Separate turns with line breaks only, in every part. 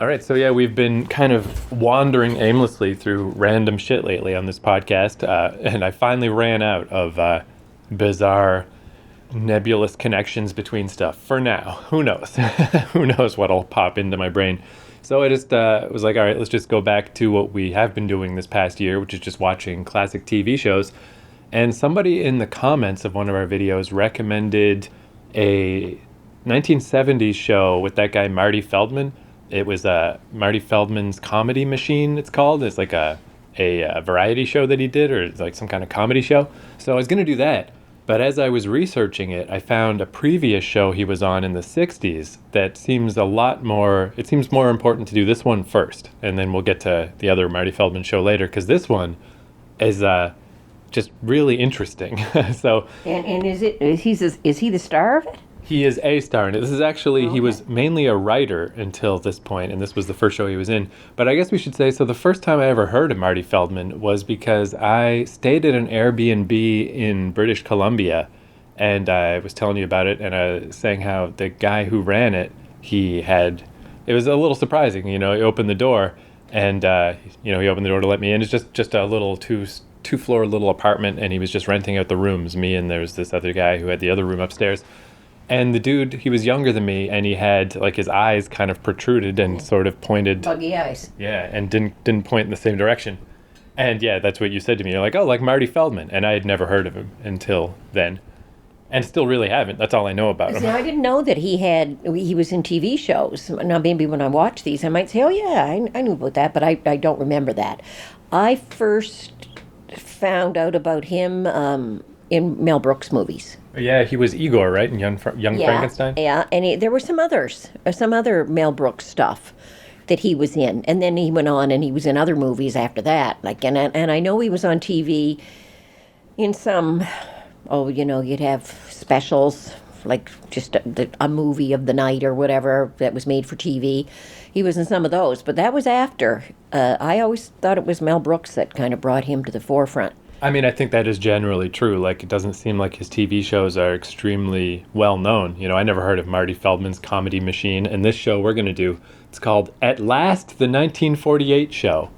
All right, so yeah, we've been kind of wandering aimlessly through random shit lately on this podcast, and I finally ran out of bizarre, nebulous connections between stuff. For now, who knows? Who knows what'll pop into my brain? So I just was like, all right, let's just go back to what we have been doing this past year, which is just watching classic TV shows. And somebody in the comments of one of our videos recommended a 1970s show with that guy Marty Feldman. It was Marty Feldman's Comedy Machine, it's called. It's like a variety show that he did, or like some kind of comedy show. So I was going to do that. But as I was researching it, I found a previous show he was on in the 60s that seems it seems more important to do this one first. And then we'll get to the other Marty Feldman show later, because this one is just really interesting. So,
and is he the star of it?
He is a star in it. This is actually, he was mainly a writer until this point, and this was the first show he was in. But I guess we should say, so the first time I ever heard of Marty Feldman was because I stayed at an Airbnb in British Columbia, and I was telling you about it, and I was saying how the guy who ran it, it was a little surprising, he opened the door, and, he opened the door to let me in. It's just a little two-floor little apartment, and he was just renting out the rooms, me and there was this other guy who had the other room upstairs. And the dude, he was younger than me, and he had like his eyes kind of protruded and sort of pointed.
Buggy eyes.
Yeah, and didn't point in the same direction. And yeah, that's what you said to me. You're like, oh, like Marty Feldman, and I had never heard of him until then, and still really haven't. That's all I know about him.
See, I didn't know that he was in TV shows. Now maybe when I watch these, I might say, oh yeah, I knew about that, but I don't remember that. I first found out about him in Mel Brooks movies.
Yeah, he was Igor, right, in Young Frankenstein?
Yeah, and there were some other Mel Brooks stuff that he was in. And then he went on and he was in other movies after that. And I know he was on TV in some, you'd have specials, like just a movie of the night or whatever that was made for TV. He was in some of those, but that was after. I always thought it was Mel Brooks that kind of brought him to the forefront. I
mean, I think that is generally true. Like, it doesn't seem like his TV shows are extremely well known. I never heard of Marty Feldman's Comedy Machine, and this show we're going to do, it's called At Last, the 1948 Show.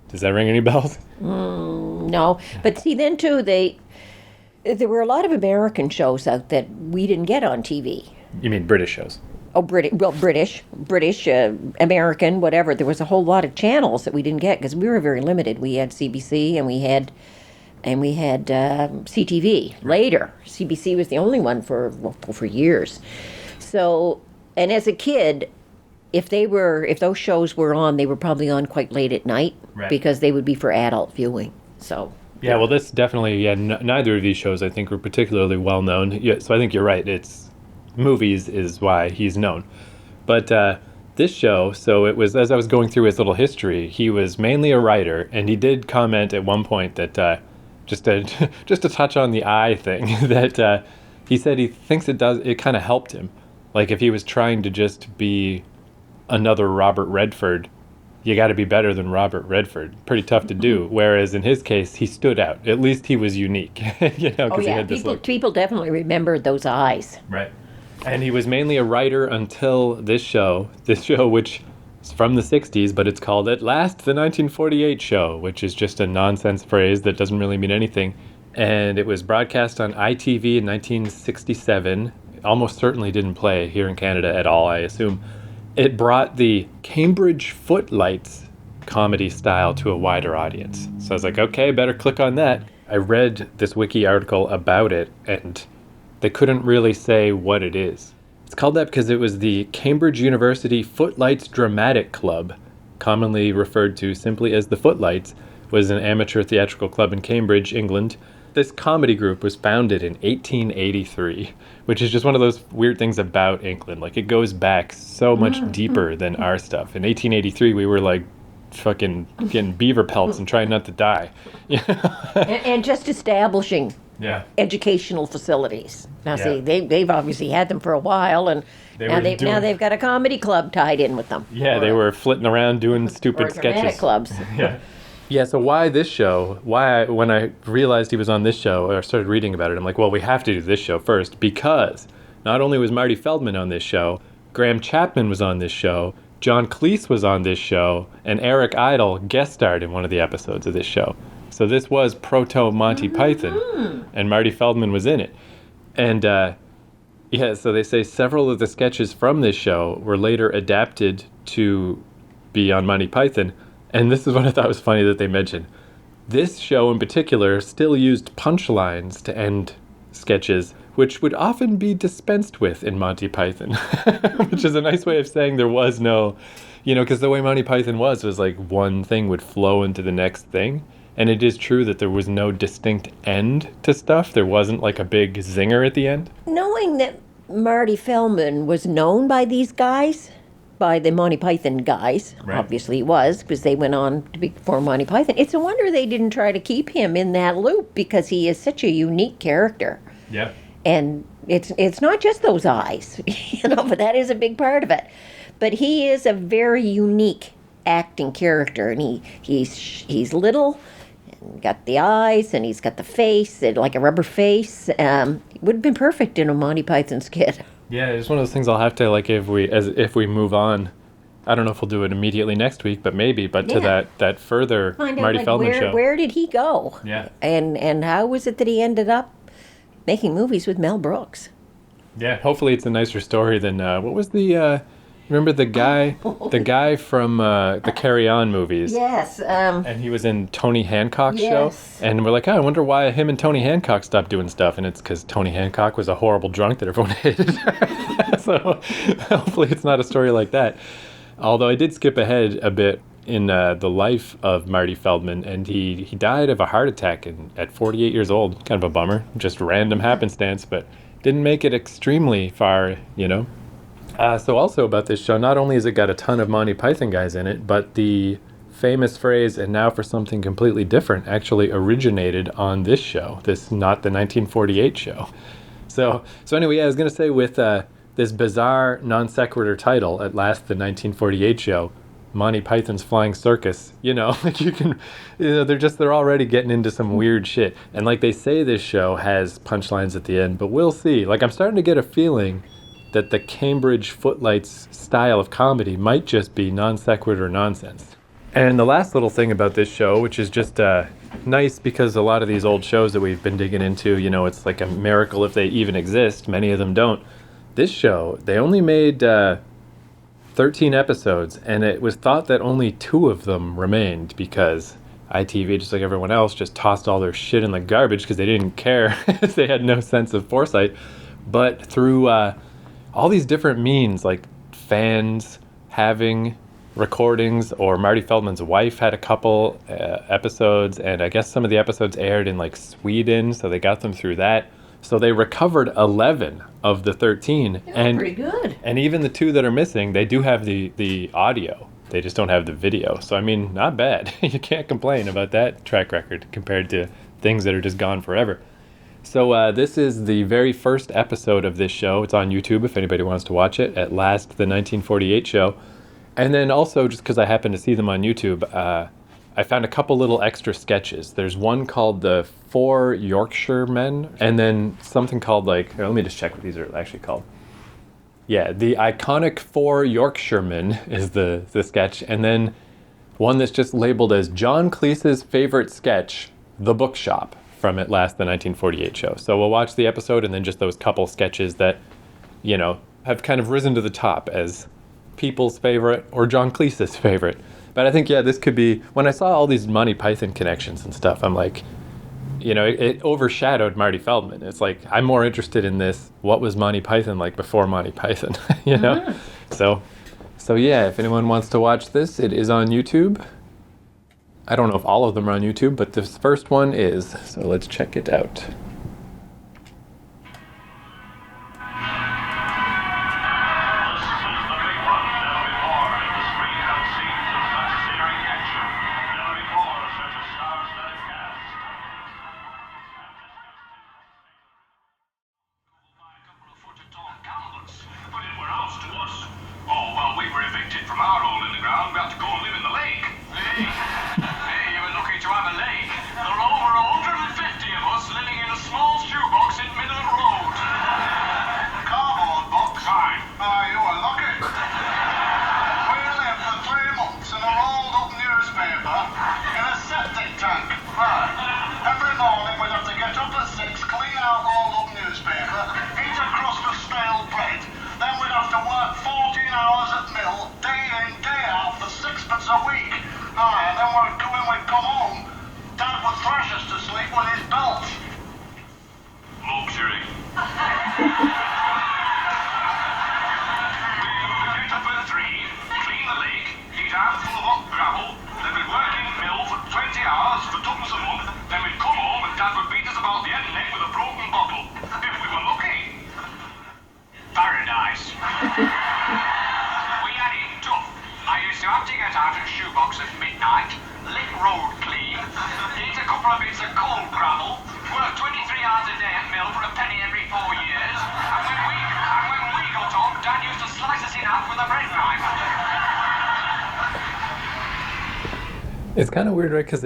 Does that ring any bells?
No. But see, then too, there were a lot of American shows out that we didn't get on TV.
You mean British shows?
Oh, British, American, whatever. There was a whole lot of channels that we didn't get because we were very limited. We had CBC and we had CTV later. CBC was the only one for years. So, and as a kid, if those shows were on, they were probably on quite late at night, right, because they would be for adult viewing. So. Yeah,
well, this definitely, neither of these shows I think were particularly well known. Yeah, so I think you're right. Movies is why he's known. But this show, so it was, as I was going through his little history, he was mainly a writer, and he did comment at one point that, just to touch on the eye thing, that he said he thinks it kind of helped him. Like, if he was trying to just be another Robert Redford, you got to be better than Robert Redford. Pretty tough to do. Whereas in his case, he stood out. At least he was unique, because he had this look.
People definitely remembered those eyes.
Right. And he was mainly a writer until this show, which is from the 60s, but it's called At Last, the 1948 Show, which is just a nonsense phrase that doesn't really mean anything. And it was broadcast on ITV in 1967. Almost certainly didn't play here in Canada at all, I assume. It brought the Cambridge Footlights comedy style to a wider audience. So I was like, okay, better click on that. I read this wiki article about it, and they couldn't really say what it is. It's called that because it was the Cambridge University Footlights Dramatic Club, commonly referred to simply as the Footlights, was an amateur theatrical club in Cambridge, England. This comedy group was founded in 1883, which is just one of those weird things about England. Like, it goes back so much deeper than our stuff. In 1883, we were like fucking getting beaver pelts and trying not to die.
and just establishing educational facilities. Now, see, they've obviously had them for a while, and now they've got a comedy club tied in with them.
Yeah, they were flitting around doing stupid sketches.
Dramatic clubs.
Yeah, so why this show? When I realized he was on this show, or started reading about it, I'm like, well, we have to do this show first, because not only was Marty Feldman on this show, Graham Chapman was on this show, John Cleese was on this show, and Eric Idle guest starred in one of the episodes of this show. So this was proto Monty Python, and Marty Feldman was in it. And so they say several of the sketches from this show were later adapted to be on Monty Python. And this is what I thought was funny that they mentioned. This show in particular still used punchlines to end sketches, which would often be dispensed with in Monty Python, which is a nice way of saying there was no, because the way Monty Python was like one thing would flow into the next thing. And it is true that there was no distinct end to stuff. There wasn't like a big zinger at the end.
Knowing that Marty Feldman was known by these guys, by the Monty Python guys, obviously he was, because they went on to be for Monty Python. It's a wonder they didn't try to keep him in that loop, because he is such a unique character.
Yeah.
And it's not just those eyes, but that is a big part of it. But he is a very unique acting character, and he's little, and got the eyes, and he's got the face, and like a rubber face. He would have been perfect in a Monty Python skit.
Yeah, it's one of those things I'll have to, like, if we move on. I don't know if we'll do it immediately next week, but maybe. But to that further
Find
Marty
out,
Feldman show.
Where did he go?
Yeah.
And how was it that he ended up making movies with Mel Brooks?
Yeah, hopefully it's a nicer story than what was the remember the guy from the Carry On movies?
Yes.
And he was in Tony Hancock's show,
Yes.
and we're like, I wonder why him and Tony Hancock stopped doing stuff, and it's because Tony Hancock was a horrible drunk that everyone hated. So hopefully it's not a story like that. Although I did skip ahead a bit in the life of Marty Feldman, and he died of a heart attack at 48 years old. Kind of a bummer, just random happenstance, but didn't make it extremely far, So also about this show, not only has it got a ton of Monty Python guys in it, but the famous phrase, "and now for something completely different," actually originated on this show, not the 1948 show. So anyway, I was going to say with this bizarre non sequitur title, At Last the 1948 Show, Monty Python's Flying Circus, like you can, they're already getting into some weird shit. And like they say, this show has punchlines at the end, but we'll see. Like, I'm starting to get a feeling that the Cambridge Footlights style of comedy might just be non sequitur nonsense. And the last little thing about this show, which is just nice because a lot of these old shows that we've been digging into, it's like a miracle if they even exist. Many of them don't. This show, they only made 13 episodes, and it was thought that only 2 of them remained because ITV, just like everyone else, just tossed all their shit in the garbage because they didn't care. They had no sense of foresight. But through all these different means, like fans having recordings, or Marty Feldman's wife had a couple episodes, and I guess some of the episodes aired in like Sweden, so they got them through that. So they recovered 11 of the 13. And
pretty good.
And even the 2 that are missing, they do have the audio. They just don't have the video. So, I mean, not bad. You can't complain about that track record compared to things that are just gone forever. So this is the very first episode of this show. It's on YouTube if anybody wants to watch it. At Last, the 1948 Show. And then also, just because I happened to see them on YouTube, I found a couple little extra sketches. There's one called the 4 Yorkshiremen, and then something called let me just check what these are actually called. Yeah, the iconic 4 Yorkshiremen is the sketch, and then one that's just labeled as John Cleese's favorite sketch, The Bookshop, from At Last the 1948 Show. So we'll watch the episode and then just those couple sketches that, have kind of risen to the top as people's favorite or John Cleese's favorite. But I think, this could be, when I saw all these Monty Python connections and stuff, I'm like, it overshadowed Marty Feldman. It's like, I'm more interested in this, what was Monty Python like before Monty Python, So if anyone wants to watch this, it is on YouTube. I don't know if all of them are on YouTube, but this first one is, so let's check it out.
Hey, you were lucky to have a lake. There are over 150 of us living in a job to get out of the shoebox at midnight, lick road clean, eat a couple of bits of cold gravel, work 23 hours a day at mill for a penny every 4 years, and when we got home, Dad used to slice us in half with a bread knife.
It's kind of weird, right? Because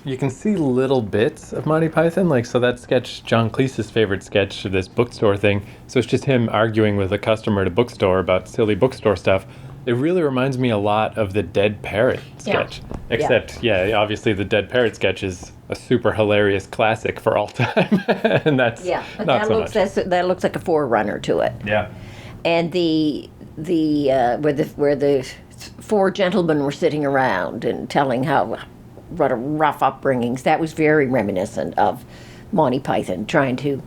you can see little bits of Monty Python. Like, so that sketch, John Cleese's favorite sketch of this bookstore thing. So it's just him arguing with a customer at a bookstore about silly bookstore stuff. It really reminds me a lot of the Dead Parrot sketch.
Yeah.
Except, obviously the Dead Parrot sketch is a super hilarious classic for all time. And that's not so much.
That looks like a forerunner to it.
Yeah.
And where the four gentlemen were sitting around and telling what a rough upbringings, that was very reminiscent of Monty Python, trying to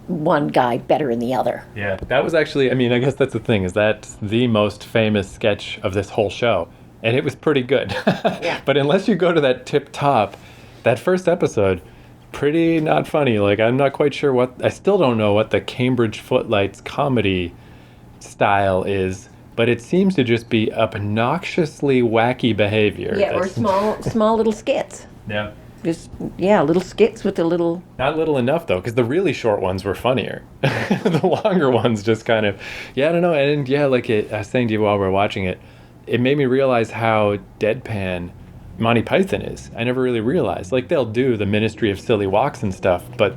one guy better than the other.
Yeah, that was actually, I guess that's the thing, is that's the most famous sketch of this whole show. And it was pretty good.
Yeah.
But unless you go to that tip top, that first episode, pretty not funny. Like, I'm not quite sure I still don't know what the Cambridge Footlights comedy style is, but it seems to just be obnoxiously wacky behavior.
Yeah, or small little skits.
Yeah.
Just, little skits with a little...
Not little enough, though, because the really short ones were funnier. The longer ones just kind of... Yeah, I don't know. And I was saying to you while we were watching it, it made me realize how deadpan Monty Python is. I never really realized. Like, they'll do the Ministry of Silly Walks and stuff, but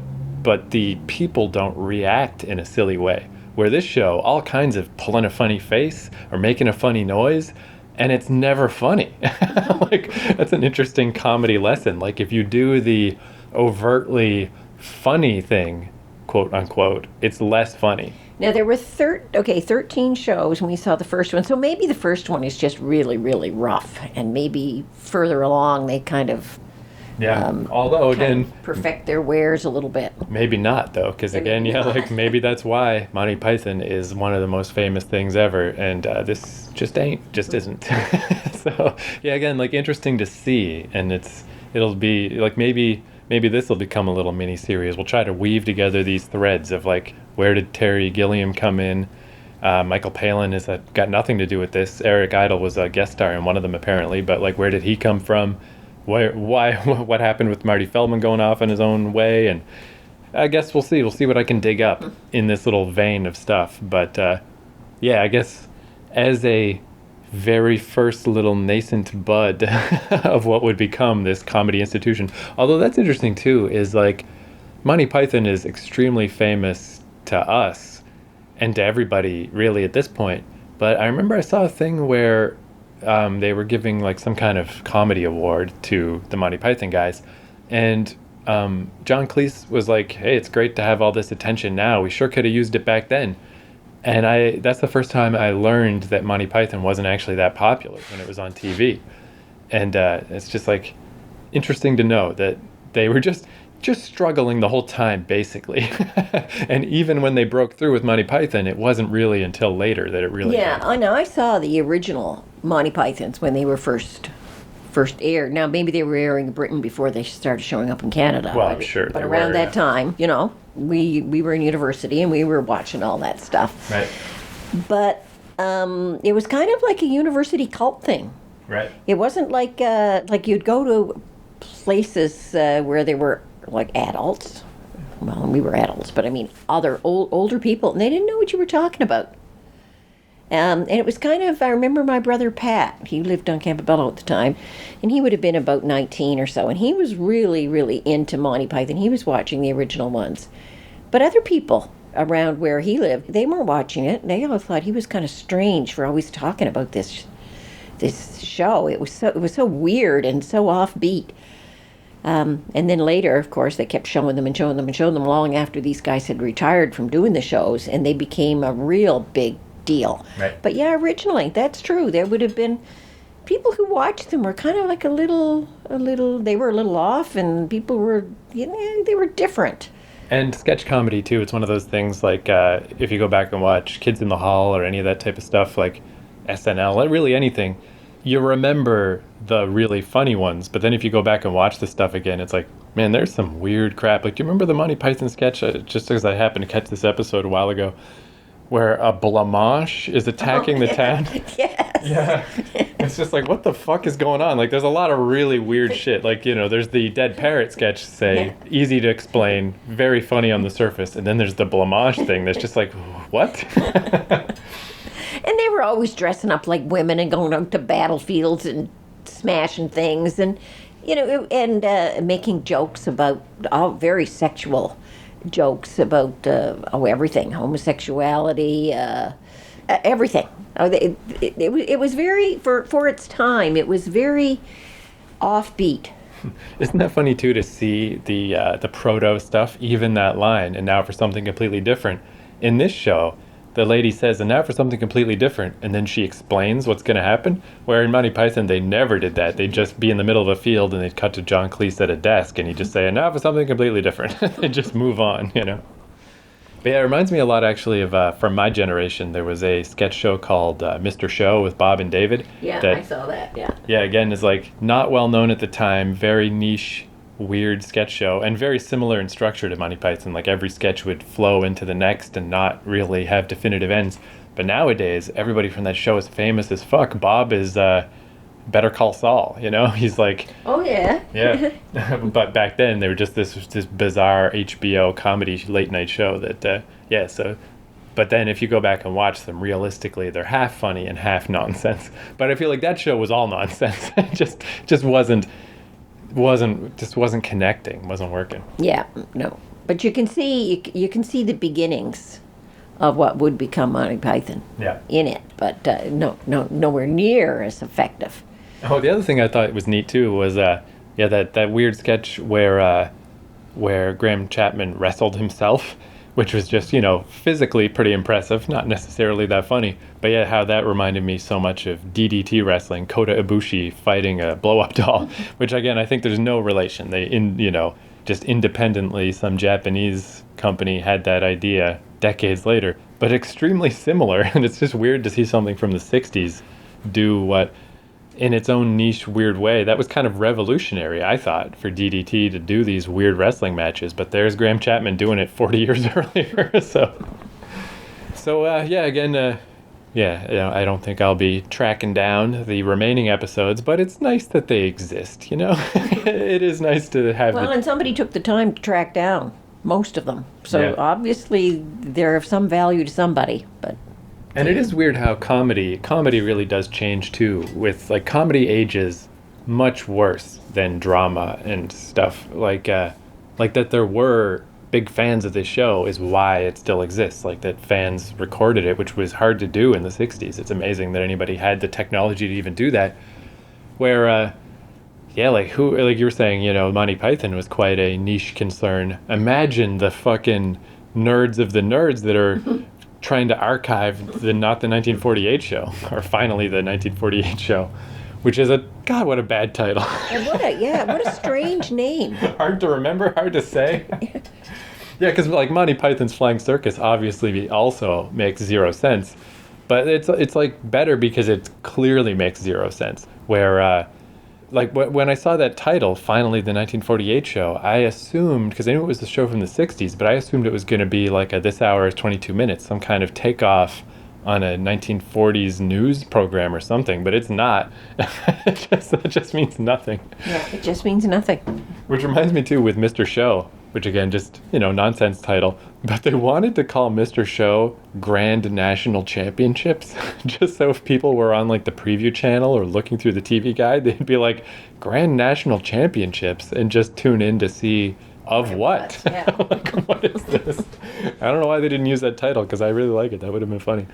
the people don't react in a silly way. Where this show, all kinds of pulling a funny face or making a funny noise, and it's never funny. Like, that's an interesting comedy lesson. Like, if you do the overtly funny thing, quote unquote, it's less funny.
Now, there were 13 shows, and we saw the first one. So maybe the first one is just really, really rough, and maybe further along they kind of...
although, again...
perfect their wares a little bit.
Maybe not, though, because, again, maybe that's why Monty Python is one of the most famous things ever, and this just isn't. So, again, interesting to see, and it'll be, maybe this will become a little mini-series. We'll try to weave together these threads of, where did Terry Gilliam come in? Michael Palin has got nothing to do with this. Eric Idle was a guest star in one of them, apparently, but, where did he come from? What happened with Marty Feldman going off in his own way? And I guess we'll see. We'll see what I can dig up in this little vein of stuff. But, I guess as a very first little nascent bud of what would become this comedy institution. Although that's interesting, too, is, Monty Python is extremely famous to us and to everybody, really, at this point. But I remember I saw a thing where... they were giving some kind of comedy award to the Monty Python guys, and John Cleese was like, "Hey, it's great to have all this attention now. We sure could have used it back then." And that's the first time I learned that Monty Python wasn't actually that popular when it was on TV, and it's just interesting to know that they were just struggling the whole time, basically. And even when they broke through with Monty Python, it wasn't really until later that it really...
Yeah, I know. I saw the original Monty Pythons when they were first aired. Now, maybe they were airing in Britain before they started showing up in Canada.
Well, I'm sure.
But around that time, we were in university and we were watching all that stuff.
Right.
But it was kind of like a university cult thing.
Right.
It wasn't like you'd go to places where they were adults. Well, we were adults, but I mean other older people, and they didn't know what you were talking about. And it was kind of, I remember my brother Pat, he lived on Campobello at the time, and he would have been about 19 or so, and he was really, really into Monty Python. He was watching the original ones. But other people around where he lived, they weren't watching it. They all thought he was kind of strange for always talking about this show. It was so weird and so offbeat. And then later, of course, they kept showing them long after these guys had retired from doing the shows, and they became a real big deal.
Right.
But originally, that's true. There would have been people who watched them were kind of like they were a little off, and people were, they were different.
And sketch comedy, too. It's one of those things if you go back and watch Kids in the Hall or any of that type of stuff, like SNL, really anything, you remember the really funny ones, but then if you go back and watch the stuff again, it's man, there's some weird crap. Do you remember the Monty Python sketch? Just because I happened to catch this episode a while ago, where a blancmange is attacking the town.
Yes.
Yeah. It's just like, what the fuck is going on? Like, there's a lot of really weird shit. Like, there's the dead parrot sketch, say, easy to explain, very funny on the surface. And then there's the blancmange thing that's just like, what?
And they were always dressing up like women and going out to battlefields and smashing things and, making jokes about, all very sexual jokes about everything, homosexuality, everything. It was very, for its time, it was very offbeat.
Isn't that funny too to see the proto stuff, even that line, and now for something completely different. In this show, the lady says, and now for something completely different, and then she explains what's going to happen. Where in Monty Python, they never did that. They'd just be in the middle of a field, and they'd cut to John Cleese at a desk, and he'd just say, and now for something completely different. They'd just move on, But yeah, it reminds me a lot, actually, of, from my generation, there was a sketch show called Mr. Show with Bob and David.
Yeah, I saw that, yeah.
Yeah, again, is like not well known at the time, very niche, weird sketch show, and very similar in structure to Monty Python. Like every sketch would flow into the next and not really have definitive ends. But nowadays, everybody from that show is famous as fuck. Bob is Better Call Saul, He's like...
Oh, yeah.
Yeah. But back then, they were just this bizarre HBO comedy late night show that, so... But then if you go back and watch them, realistically, they're half funny and half nonsense. But I feel like that show was all nonsense. It just wasn't connecting, wasn't working.
Yeah, no. But you can see the beginnings of what would become Monty Python in it, but nowhere near as effective.
Oh, the other thing I thought was neat too was that weird sketch where Graham Chapman wrestled himself, which was just, physically pretty impressive, not necessarily that funny. But yeah, how that reminded me so much of DDT wrestling, Kota Ibushi fighting a blow-up doll, which again, I think there's no relation. Just independently, some Japanese company had that idea decades later, but extremely similar. And it's just weird to see something from the 60s do what, in its own niche, weird way. That was kind of revolutionary, I thought, for DDT to do these weird wrestling matches. But there's Graham Chapman doing it 40 years earlier. I don't think I'll be tracking down the remaining episodes, but it's nice that they exist, It is nice to have...
Well, and somebody took the time to track down most of them. So obviously they're of some value to somebody, but...
And it is weird how comedy really does change too, with like comedy ages much worse than drama and stuff. Like that there were big fans of this show is why it still exists. Like that fans recorded it, which was hard to do in the 60s. It's amazing that anybody had the technology to even do that. Where like you were saying, Monty Python was quite a niche concern. Imagine the fucking nerds of the nerds that are trying to archive not the 1948 show, or finally the 1948 show, which is God, what a bad title.
What a strange name.
Hard to remember, hard to say. Yeah, because like Monty Python's Flying Circus obviously also makes zero sense, but it's like better because it clearly makes zero sense. Where when I saw that title, finally the 1948 show, I assumed, because I knew it was the show from the 60s, but I assumed it was going to be like this hour is 22 minutes, some kind of takeoff on a 1940s news program or something, but it's not. That just means nothing.
Yeah, it just means nothing.
Which reminds me too with Mr. Show, which again, just, nonsense title, but they wanted to call Mr. Show Grand National Championships, just so if people were on like the preview channel or looking through the TV guide, they'd be like, Grand National Championships, and just tune in to see of what?
Yeah.
Like, what is this? I don't know why they didn't use that title, because I really like it. That would have been funny.